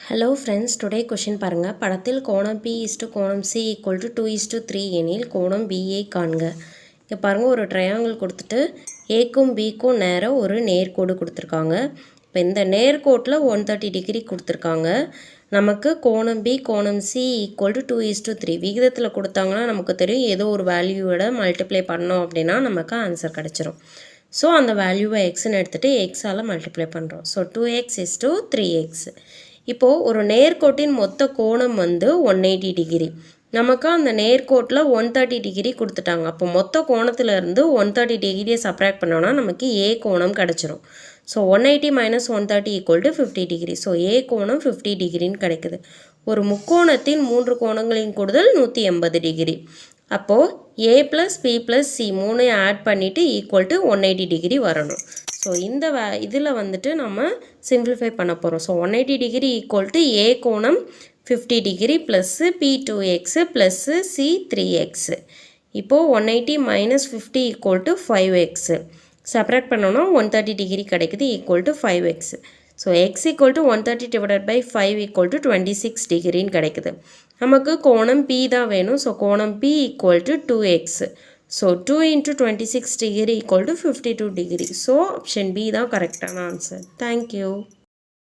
Hello friends, today question பாருங்க. படத்தில் கோணம் P கோணம் C equal to 2:3 எனில் கோணம் BA காண்க. இங்க பாருங்க ஒரு ட்ரையாங்கிள் கொடுத்துட்டு Aக்கும் Bக்கும் நேரா ஒரு நேர்கோடு கொடுத்துருக்காங்க. இப்போ இந்த நேர்கோட்டில் 130 டிகிரி கொடுத்துருக்காங்க. நமக்கு கோணம் B கோணம் C equal to 2:3 விகிதத்தில் கொடுத்தாங்கன்னா நமக்கு தெரியும் ஏதோ ஒரு வேல்யூவோட மல்டிப்ளை பண்ணோம் அப்படின்னா நமக்கு ஆன்சர் கிடச்சிரும். ஸோ அந்த வேல்யூவை எக்ஸ்ன்னு எடுத்துகிட்டு எக்ஸால் மல்டிப்ளை பண்ணுறோம். So 2x is to 3x. இப்போது ஒரு நேர்கோட்டின் மொத்த கோணம் வந்து 180 டிகிரி. நமக்கு அந்த நேர்கோட்டில் 130 டிகிரி கொடுத்துட்டாங்க. அப்போ மொத்த கோணத்திலேருந்து 130 டிகிரியை சப்ராக்ட் பண்ணோன்னா நமக்கு ஏ கோணம் கிடச்சிரும். So 180 - 130 = 50 degree. ஸோ ஏ கோணம் 50 டிகிரின்னு கிடைக்குது. ஒரு முக்கோணத்தின் 3 கோணங்களின் கூடுதல் 180 டிகிரி. அப்போது ஏ + பி + சி 3 ஆட் பண்ணிவிட்டு ஈக்குவல் டு 180 டிகிரி வரணும். ஸோ இந்த இதில் வந்துட்டு நம்ம சிம்பிளிஃபை பண்ண போகிறோம். So 180 degree equal to A கோணம் 50 degree plus B 2x plus C 3x. இப்போது 180 - 50 = 5x. செப்பரேட் பண்ணோன்னா 130 டிகிரி கிடைக்குது equal to 5x. So X equal to 130 / 5 = 26 டிகிரின்னு கிடைக்குது. நமக்கு கோணம் P தான் வேணும். ஸோ கோணம் P equal to 2x. So 2 × 26 degree = 52 degree. So option B தான் கரெக்டான ஆன்சர். Thank you.